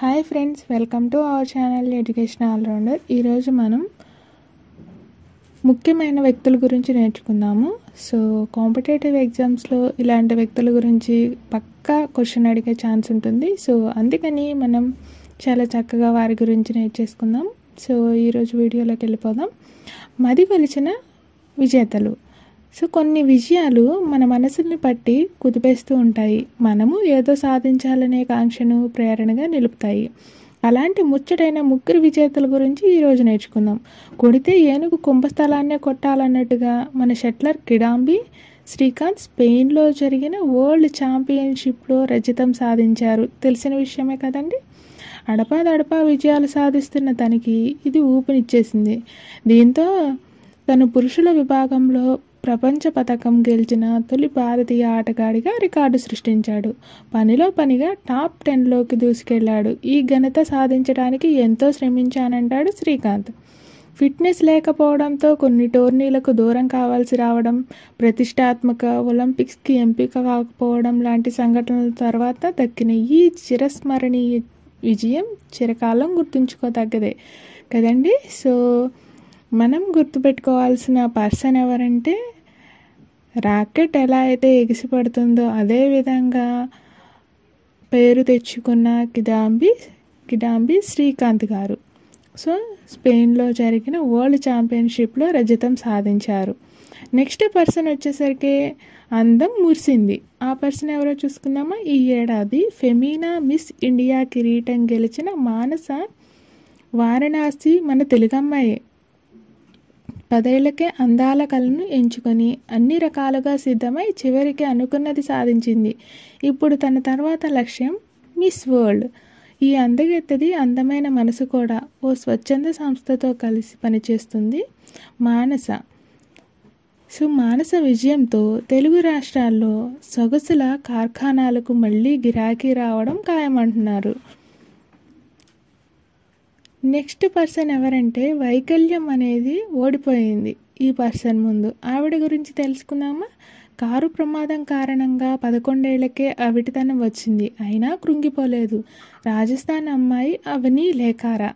Hi friends, welcome to our channel education allrounder. ఈరోజు మనం ముఖ్యమైన వ్యక్తుల గురించి నేర్చుకుందాము. సో కాంపిటేటివ్ ఎగ్జామ్స్లో ఇలాంటి వ్యక్తుల గురించి పక్కా క్వశ్చన్ అడిగే ఛాన్స్ ఉంటుంది. సో అందుకని మనం చాలా చక్కగా వారి గురించి నేర్చేసుకుందాం. సో ఈరోజు వీడియోలోకి వెళ్ళిపోదాం. మది కొలిచిన విజేతలు. సో కొన్ని విజయాలు మన మనసుల్ని పట్టి కుదిపేస్తూ ఉంటాయి. మనము ఏదో సాధించాలనే కాంక్షను ప్రేరణగా నిలుపుతాయి. అలాంటి ముచ్చటైన ముగ్గురు విజేతల గురించి ఈరోజు నేర్చుకుందాం. కొడితే ఏనుగు కుంభస్థలాన్నే కొట్టాలన్నట్టుగా మన షట్లర్ కిడాంబి శ్రీకాంత్ స్పెయిన్లో జరిగిన వరల్డ్ ఛాంపియన్షిప్లో రజతం సాధించారు. తెలిసిన విషయమే కదండి. అడపాదడపా విజయాలు సాధిస్తున్న తనకి ఇది ఊపినిచ్చేసింది. దీంతో తను పురుషుల విభాగంలో ప్రపంచ పతకం గెలిచిన తొలి భారతీయ ఆటగాడిగా రికార్డు సృష్టించాడు. పనిలో పనిగా టాప్ 10లోకి దూసుకెళ్లాడు. ఈ ఘనత సాధించడానికి ఎంతో శ్రమించానంటాడు శ్రీకాంత్. ఫిట్నెస్ లేకపోవడంతో కొన్ని టోర్నీలకు దూరం కావాల్సి రావడం, ప్రతిష్టాత్మక ఒలింపిక్స్కి ఎంపిక కాకపోవడం లాంటి సంఘటనల తర్వాత దక్కిన ఈ చిరస్మరణీయ విజయం చిరకాలం గుర్తుంచుకోదగ్గదే కదండి. సో మనం గుర్తుపెట్టుకోవాల్సిన పర్సన్ ఎవరంటే, రాకెట్ ఎలా అయితే ఎగిసిపడుతుందో అదేవిధంగా పేరు తెచ్చుకున్న కిడాంబి శ్రీకాంత్ గారు. సో స్పెయిన్లో జరిగిన వరల్డ్ ఛాంపియన్షిప్లో రజతం సాధించారు. నెక్స్ట్ పర్సన్ వచ్చేసరికి అందం మురిసింది. ఆ పర్సన్ ఎవరో చూసుకుందామా. ఈ ఏడాది ఫెమినా మిస్ ఇండియా కిరీటం గెలిచిన మానస వారణాసి మన తెలుగమ్మాయే. 10 ఏళ్లకే అందాల కళను ఎంచుకొని అన్ని రకాలుగా సిద్ధమై చివరికి అనుకున్నది సాధించింది. ఇప్పుడు తన తర్వాత లక్ష్యం మిస్ వరల్డ్. ఈ అందగెత్తది అందమైన మనసు కూడా ఓ స్వచ్ఛంద సంస్థతో కలిసి పనిచేస్తుంది మానస. సో మానస విజయంతో తెలుగు రాష్ట్రాల్లో సొగసుల కార్ఖానాలకు మళ్ళీ గిరాకీ రావడం ఖాయమంటున్నారు. నెక్స్ట్ పర్సన్ ఎవరంటే, వైకల్యం అనేది ఓడిపోయింది ఈ పర్సన్ ముందు. ఆవిడ గురించి తెలుసుకుందామా. కారు ప్రమాదం కారణంగా 11 ఏళ్లకే అవిటితనం వచ్చింది. అయినా కృంగిపోలేదు. రాజస్థాన్ అమ్మాయి అవని లేఖారా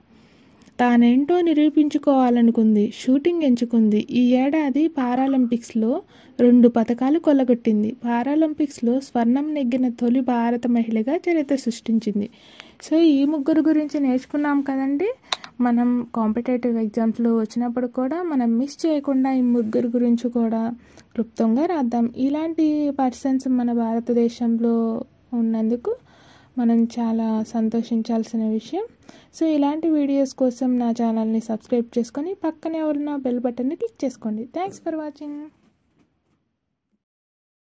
తానేంటో నిరూపించుకోవాలనుకుంది. షూటింగ్ ఎంచుకుంది. ఈ ఏడాది పారాలింపిక్స్లో 2 పతకాలు కొల్లగొట్టింది. పారాలింపిక్స్లో స్వర్ణం నెగ్గిన తొలి భారత మహిళగా చరిత్ర సృష్టించింది. సో ఈ ముగ్గురు గురించి నేర్చుకున్నాం కదండి. మనం కాంపిటేటివ్ ఎగ్జామ్స్లో వచ్చినప్పుడు కూడా మనం మిస్ చేయకుండా ఈ ముగ్గురు గురించి కూడా క్లుప్తంగా రాద్దాం. ఇలాంటి పర్సన్స్ మన భారతదేశంలో ఉన్నందుకు మనం చాలా సంతోషించాల్సిన విషయం. సో ఇలాంటి వీడియోస్ కోసం నా ఛానల్ని సబ్స్క్రైబ్ చేసుకొని పక్కనే ఉన్న బెల్ బటన్ని క్లిక్ చేసుకోండి. Thanks for watching.